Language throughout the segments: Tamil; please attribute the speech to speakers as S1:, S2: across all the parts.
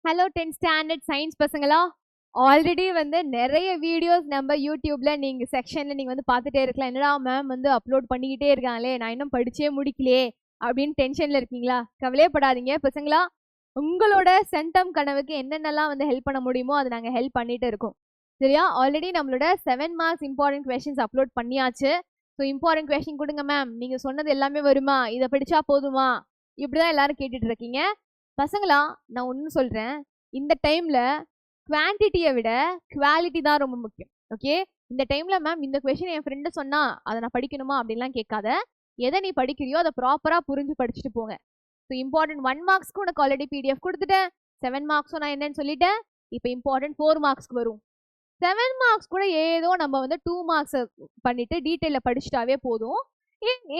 S1: ஹலோ 10th ஸ்டாண்டர்ட் சயின்ஸ் பசங்களா, ஆல்ரெடி வந்து நிறைய வீடியோஸ் நம்ம யூடியூப்ல நீங்க செக்ஷன்ல நீங்க வந்து பார்த்துட்டே இருக்கலாம். என்னடா மேம் வந்து அப்லோட் பண்ணிக்கிட்டே இருக்காங்களே, நான் இன்னும் படிச்சே முடிக்கலையே அப்படின்னு டென்ஷன்ல இருக்கீங்களா? கவலையப்படாதீங்க பசங்களா. உங்களோட சென்டம் கனவுக்கு என்னென்னலாம் வந்து ஹெல்ப் பண்ண முடியுமோ அதை நாங்கள் ஹெல்ப் பண்ணிட்டு இருக்கோம். சரியா? ஆல்ரெடி நம்மளோட 7 மார்க்ஸ் இம்பார்ட்டன்ட் கொஸ்டின்ஸ் அப்லோட் பண்ணியாச்சு. ஸோ இம்பார்ட்டன்ட் கொஸ்டின் கொடுங்க மேம், நீங்க சொன்னது எல்லாமே வருமா, இதை படிச்சா போதுமா, இப்படிதான் எல்லாரும் கேட்டுட்டு இருக்கீங்க. பசங்களா, நான் ஒன்று சொல்றேன். இந்த டைம்ல குவான்டிட்டியை விட குவாலிட்டி தான் ரொம்ப முக்கியம். ஓகே, இந்த டைம்ல மேம் இந்த கொஸ்டின் என் ஃப்ரெண்டு சொன்னா அதை நான் படிக்கணுமா அப்படின்லாம் கேட்காத. எதை நீ படிக்கிறியோ அதை ப்ராப்பரா புரிஞ்சு படிச்சுட்டு போங்க. ஸோ இம்பார்ட்டன்ட் 1 மார்க்ஸ்க்கு உனக்கு ஆல்ரெடி பிடிஎஃப் கொடுத்துட்டேன். 7 மார்க்ஸும் நான் என்னன்னு சொல்லிட்டேன். இப்போ இம்பார்ட்டன்ட் 4 மார்க்ஸ்க்கு வரும். 7 மார்க்ஸ் கூட ஏதோ நம்ம வந்து 2 மார்க்ஸ் பண்ணிட்டு டீட்டெயிலில் படிச்சுட்டாவே போதும்.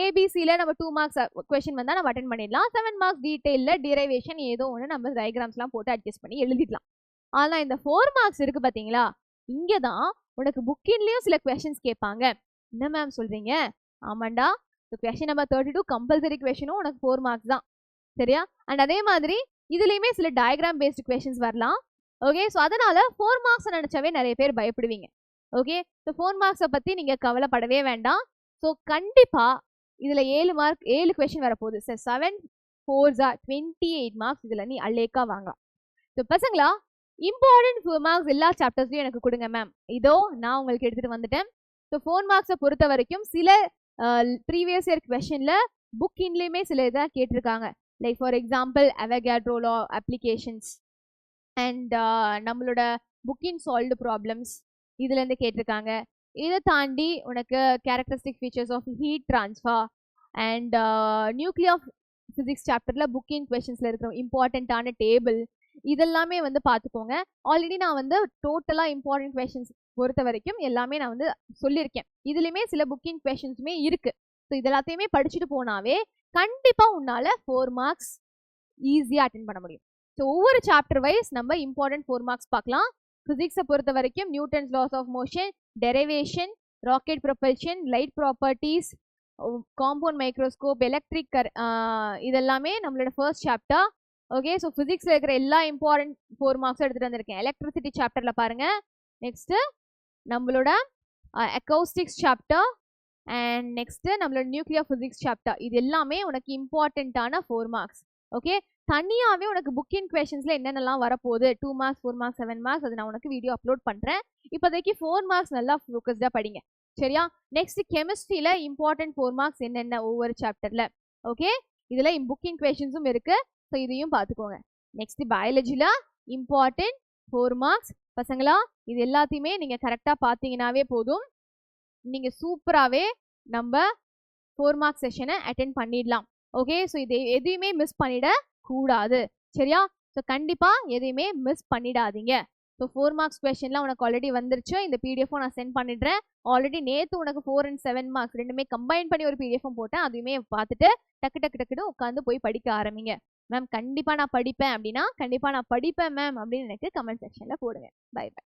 S1: ஏபிசியில் நம்ம 2 மார்க்ஸ் கொஸ்டின் வந்தால் நம்ம அட்டன் பண்ணிடலாம். 7 மார்க்ஸ் டீட்டெயிலில் டிரைவேஷன் ஏதோ ஒன்று நம்ம டயக்ராம்ஸ்லாம் போட்டு அட்ஜஸ்ட் பண்ணி எழுதிடலாம். ஆனால் இந்த 4 மார்க்ஸ் இருக்கு பார்த்தீங்களா, இங்கே தான் உனக்கு புக்கின்லேயும் சில கொஸ்டின்ஸ் கேட்பாங்க. என்ன மேம் சொல்கிறீங்க? ஆமாண்டா, கொஸ்டின் நம்பர் 32 கம்பல்சரி கொஸ்டினும் உனக்கு 4 மார்க்ஸ் தான். சரியா? அண்ட் அதே மாதிரி இதுலேயுமே சில டயக்ராம் பேஸ்டு கொஸ்டின்ஸ் வரலாம். ஓகே, ஸோ அதனால 4 மார்க்ஸ் நினச்சாவே நிறைய பேர் பயப்படுவீங்க. ஓகே, ஸோ 4 மார்க்ஸை பற்றி நீங்கள் கவலைப்படவே வேண்டாம். ஸோ கண்டிப்பாக இதில் 7 கொஸ்டின் வரப்போகுது. சார் 7 4s 28 மார்க்ஸ் இதில் நீ அல்லேக்கா வாங்கலாம். ஸோ பசங்களா, இம்பார்ட்டன்ட் 4 மார்க்ஸ் எல்லா சாப்டர்ஸ்லையும் எனக்கு கொடுங்க மேம். இதோ நான் உங்களுக்கு எடுத்துகிட்டு வந்துட்டேன். ஸோ 4 மார்க்ஸை பொறுத்த வரைக்கும் சில ப்ரீவியஸ் இயர் கொஸ்டினில் புக்கின்லேயுமே சில இதாக கேட்டிருக்காங்க. Like for example Avogadro law applications and நம்மளோட புக்கின் சால்வ்டு ப்ராப்ளம்ஸ் இதுலேருந்து கேட்டிருக்காங்க. இதை தாண்டி உனக்கு characteristic features of heat transfer and nuclear physics சாப்டரில் புக்கிங் கொஸ்டின்ஸில் இருக்கிற இம்பார்ட்டண்ட்டான டேபிள் இதெல்லாமே வந்து பார்த்துக்கோங்க. ஆல்ரெடி நான் வந்து டோட்டலாக இம்பார்ட்டன்ட் கொஸ்டின்ஸ் பொறுத்த வரைக்கும் எல்லாமே நான் வந்து சொல்லியிருக்கேன். இதுலேயுமே சில புக்கிங் கொஸ்டின்ஸுமே இருக்குது. ஸோ இதெல்லாத்தையுமே படிச்சுட்டு போனாவே கண்டிப்பாக உன்னால் 4 மார்க்ஸ் ஈஸியாக அட்டென்ட் பண்ண முடியும். ஸோ ஒவ்வொரு சாப்டர் வைஸ் நம்ம இம்பார்ட்டன்ட் 4 மார்க்ஸ் பார்க்கலாம். ஃபிசிக்ஸை பொறுத்த வரைக்கும் Newton's laws of motion, derivation, rocket propulsion, light properties, compound microscope, electric இதெல்லாமே நம்மளோட ஃபர்ஸ்ட் சாப்டர். ஓகே, ஸோ ஃபிசிக்ஸில் இருக்கிற எல்லா இம்பார்ட்டன்ட் 4 மார்க்ஸும் எடுத்துகிட்டு வந்திருக்கேன். எலக்ட்ரிசிட்டி சாப்டரில் பாருங்கள். நெக்ஸ்ட்டு நம்மளோட அக்கௌஸ்டிக்ஸ் சாப்டர் அண்ட் நெக்ஸ்ட்டு நம்மளோட நியூக்ளியர் ஃபிசிக்ஸ் சாப்டர். இது எல்லாமே உனக்கு இம்பார்ட்டண்ட்டான 4 மார்க்ஸ். ஓகே, தனியாகவே உனக்கு புக்கின் கொஸ்டின்ஸில் என்னென்னலாம் வரப்போகுது, 2 மார்க்ஸ் 4 மார்க்ஸ் 7 மார்க்ஸ், அது நான் உனக்கு வீடியோ அப்லோட் பண்ணுறேன். இப்போதைக்கு 4 மார்க்ஸ் நல்லா ஃபோக்கஸ்டாக படிங்க. சரியா? நெக்ஸ்ட் கெமிஸ்ட்ரியில் இம்பார்ட்டன்ட் 4 மார்க்ஸ் என்னென்ன ஒவ்வொரு சாப்டரில். ஓகே, இதில் புக்கிங் கொஸ்டின்ஸும் இருக்குது. ஸோ இதையும் பார்த்துக்கோங்க. நெக்ஸ்ட் பயாலஜியில் இம்பார்ட்டன்ட் 4 மார்க்ஸ். பசங்களா, இது எல்லாத்தையுமே நீங்கள் கரெக்டாக பார்த்தீங்கன்னாவே போதும், நீங்கள் சூப்பராகவே நம்ம 4 மார்க்ஸ் செஷனை அட்டென்ட் பண்ணிடலாம். ஓகே, ஸோ இது எதையுமே மிஸ் பண்ணிட கூடாது. சரியா? ஸோ கண்டிப்பாக எதையுமே மிஸ் பண்ணிடாதீங்க. ஸோ 4 மார்க்ஸ் கொஸ்டின்லாம் உனக்கு ஆல்ரெடி வந்துருச்சு. இந்த பிடிஎஃப்பும் நான் சென்ட் பண்ணிடுறேன். ஆல்ரெடி நேற்று உனக்கு 4 and 7 மார்க்ஸ் ரெண்டுமே கம்பைன் பண்ணி ஒரு பிடிஎஃப்பும் போட்டேன். அதுவுமே பார்த்துட்டு டக்குன்னு உட்காந்து போய் படிக்க ஆரம்பிங்க. மேம் கண்டிப்பாக நான் படிப்பேன் அப்படின்னா கண்டிப்பாக நான் படிப்பேன் மேம் அப்படின்னு எனக்கு கமெண்ட் செக்ஷனில் போடுங்க. Bye by.